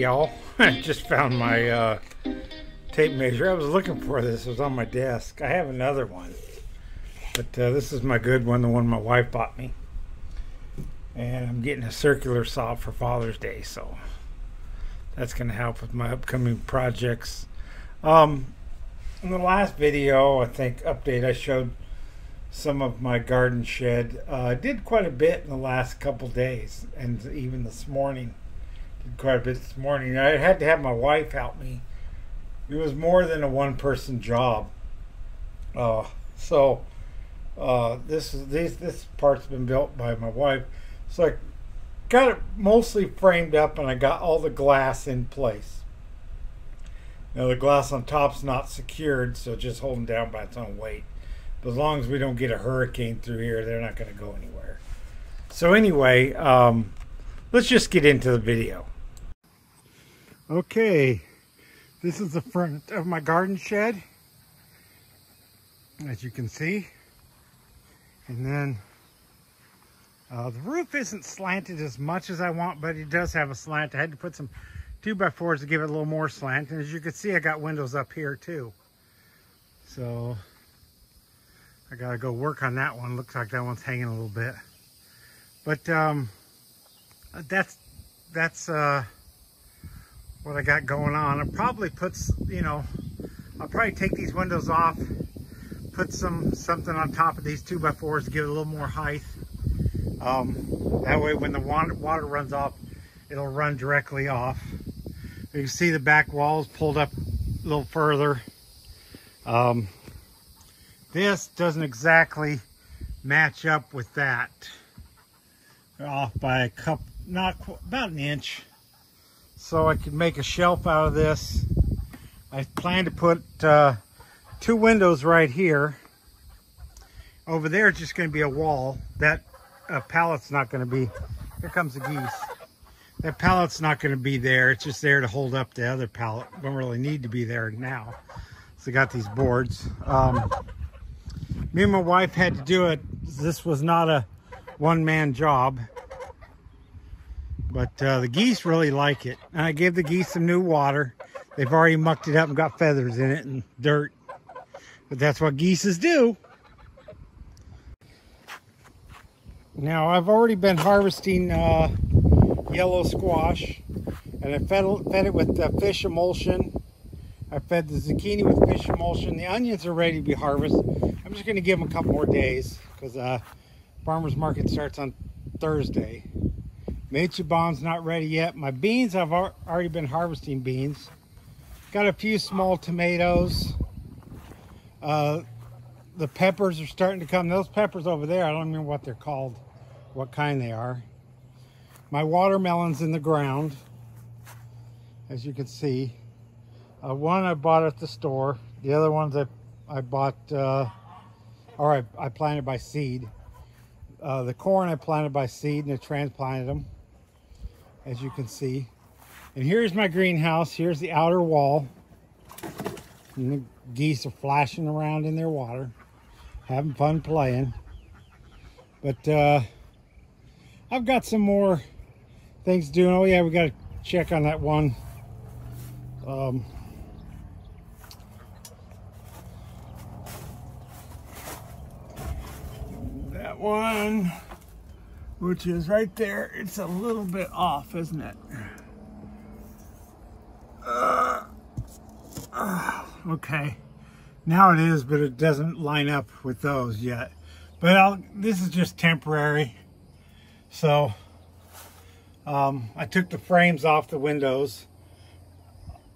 y'all. I just found my tape measure. I was looking for this. It was on my desk. I have another one, but this is my good one, the one my wife bought me. And I'm getting a circular saw for Father's Day, so that's going to help with my upcoming projects. In the last video, I think, update, I showed some of my garden shed. I did quite a bit in the last couple days, and even this morning. Did quite a bit this morning. I had to have my wife help me. It was more than a one-person job. This part's been built by my wife. So I got it mostly framed up, and I got all the glass in place. Now the glass on top's not secured, so just holding down by its own weight. But as long as we don't get a hurricane through here, they're not going to go anywhere. So anyway, let's just get into the video. Okay, this is the front of my garden shed, as you can see. And then the roof isn't slanted as much as I want, but it does have a slant. I had to put some 2x4s to give it a little more slant. And as you can see, I got windows up here too. So I gotta go work on that one. Looks like that one's hanging a little bit. But that's what I got going on. I'll probably put, I'll probably take these windows off, put something on top of these 2x4s to give it a little more height. That way when the water runs off, it'll run directly off. You can see the back walls pulled up a little further. This doesn't exactly match up with that. They're off by a couple, about an inch. So I could make a shelf out of this. I plan to put 2 windows right here. Over there it's just going to be a wall. That pallet's not going to be, here comes the geese. That pallet's not going to be there. It's just there to hold up the other pallet. Don't really need to be there now. So I got these boards. Me and my wife had to do it. This was not a one-man job. But the geese really like it. And I gave the geese some new water. They've already mucked it up and got feathers in it and dirt. But that's what geese do. Now, I've already been harvesting yellow squash. And I fed it with fish emulsion. I fed the zucchini with fish emulsion. The onions are ready to be harvested. I'm just going to give them a couple more days because farmer's market starts on Thursday. Mechibon's not ready yet. My beans, I've already been harvesting beans. Got a few small tomatoes. The peppers are starting to come. Those peppers over there, I don't remember what they're called, what kind they are. My watermelon's in the ground, as you can see. One I bought at the store. The other ones I bought, I planted by seed. The corn I planted by seed and I transplanted them, as you can see. And here's my greenhouse. Here's the outer wall. And the geese are flashing around in their water, having fun playing. But I've got some more things to do. Oh yeah, we got to check on that one. That one, which is right there, it's a little bit off, isn't it? Okay, now it is, but it doesn't line up with those yet. But this is just temporary. So I took the frames off the windows.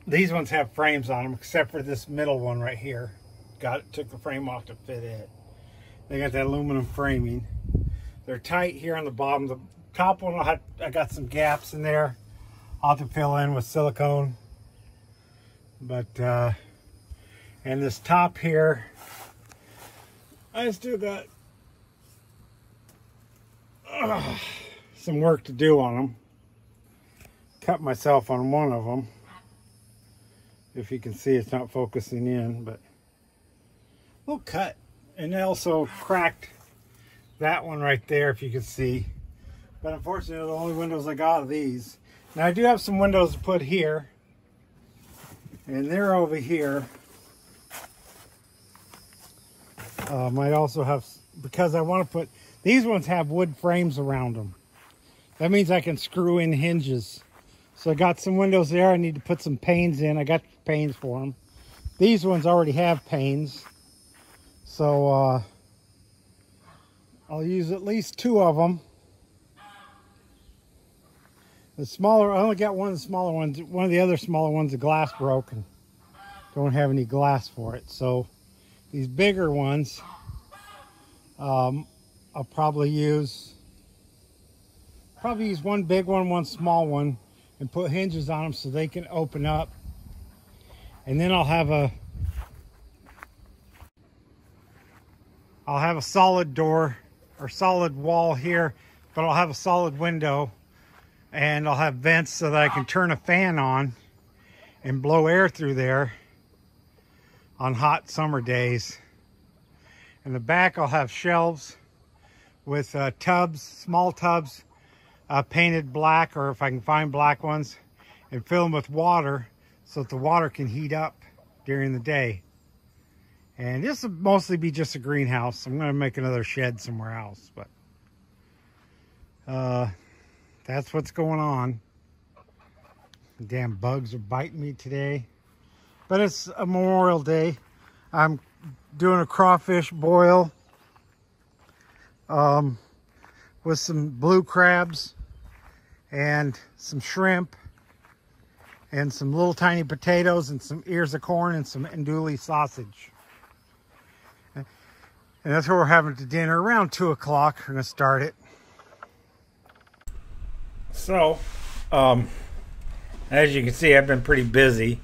These ones have frames on them, except for this middle one right here. Took the frame off to fit it. They got that aluminum framing. They're tight here on the bottom. The top one, I got some gaps in there. I'll have to fill in with silicone. But, and this top here, I still got some work to do on them. Cut myself on one of them. If you can see, it's not focusing in, but a little cut. And I also cracked that one right there, if you can see. But unfortunately, the only windows I got are these. Now I do have some windows to put here, and they're over here. Might also have, because I want to put, these ones have wood frames around them. That means I can screw in hinges. So I got some windows there. I need to put some panes in. I got panes for them. These ones already have panes. So I'll use at least 2 of them. The smaller, I only got one of the smaller ones. One of the other smaller ones, the glass broke and don't have any glass for it. So these bigger ones, I'll probably use one big one, one small one, and put hinges on them so they can open up. And then I'll have a solid door or solid wall here, but I'll have a solid window, and I'll have vents so that I can turn a fan on and blow air through there on hot summer days. In the back, I'll have shelves with tubs, small tubs, painted black, or if I can find black ones, and fill them with water so that the water can heat up during the day. And this will mostly be just a greenhouse. I'm going to make another shed somewhere else, but that's what's going on. Damn bugs are biting me today. But it's a Memorial Day. I'm doing a crawfish boil with some blue crabs and some shrimp and some little tiny potatoes and some ears of corn and some andouille sausage. And that's what we're having for dinner around 2 o'clock. We're going to start it. So, as you can see, I've been pretty busy.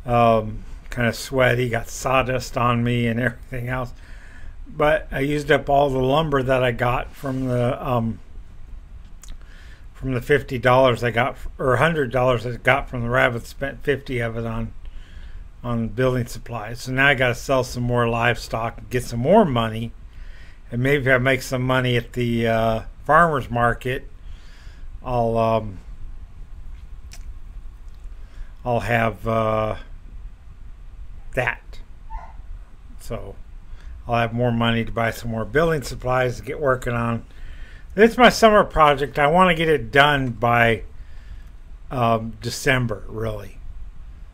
Kind of sweaty, got sawdust on me and everything else. But I used up all the lumber that I got from the $50 I got, or $100 I got from the rabbits. Spent 50 of it on building supplies. So now I got to sell some more livestock and get some more money, and maybe if I make some money at the farmers market, I'll have that. So I'll have more money to buy some more building supplies to get working on. It's my summer project. I want to get it done by December, really.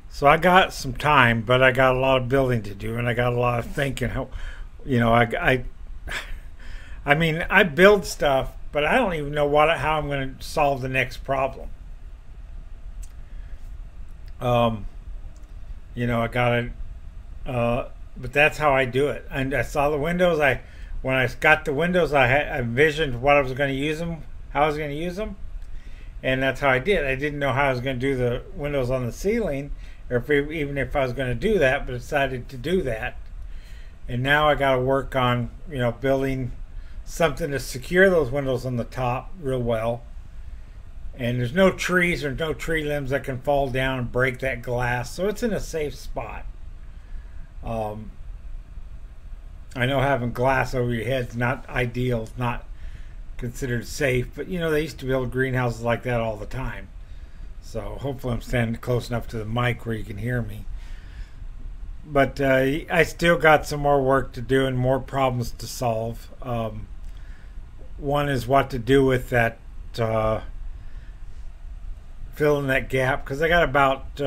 So I got some time, but I got a lot of building to do, and I got a lot of thinking. How, you know, I mean, I build stuff, but I don't even know how I'm going to solve the next problem. You know, I got to, but that's how I do it. And I saw the windows. When I got the windows, I envisioned what I was going to use them, how I was going to use them, and that's how I did. I didn't know how I was going to do the windows on the ceiling, or even if I was going to do that, but decided to do that. And now I got to work on, you know, building something to secure those windows on the top real well. And there's no trees or no tree limbs that can fall down and break that glass, so it's in a safe spot. I know having glass over your head is not ideal, it's not considered safe, but you know, they used to build greenhouses like that all the time. So hopefully I'm standing close enough to the mic where you can hear me. But I still got some more work to do and more problems to solve. One is what to do with that, filling that gap, because I got about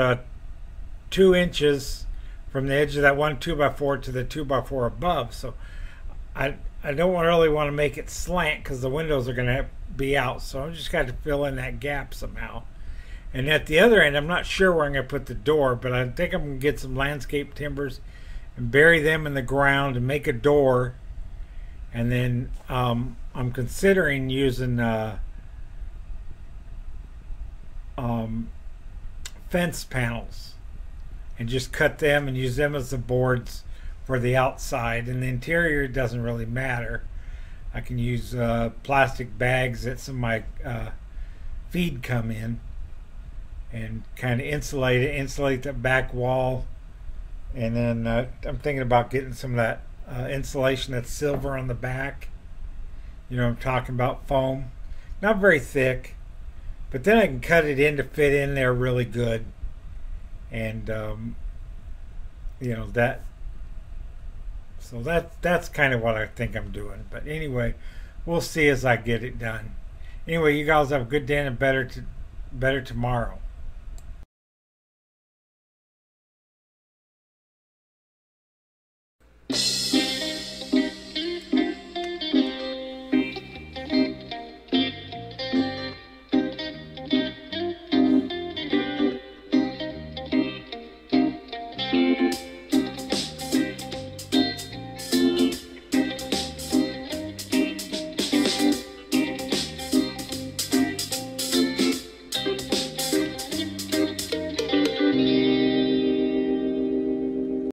2 inches from the edge of that one 2x4 to the 2x4 above. So I don't really want to make it slant because the windows are going to be out. So I'm just got to fill in that gap somehow. And at the other end, I'm not sure where I'm going to put the door, but I think I'm going to get some landscape timbers and bury them in the ground and make a door. And then I'm considering using fence panels and just cut them and use them as the boards for the outside. And the interior doesn't really matter. I can use plastic bags that some of my feed come in, and kind of insulate that back wall. And then I'm thinking about getting some of that insulation that's silver on the back. You know, I'm talking about foam, not very thick, But then I can cut it in to fit in there really good. And, you know, that. So that's kind of what I think I'm doing. But anyway, we'll see as I get it done. Anyway, you guys have a good day and better tomorrow.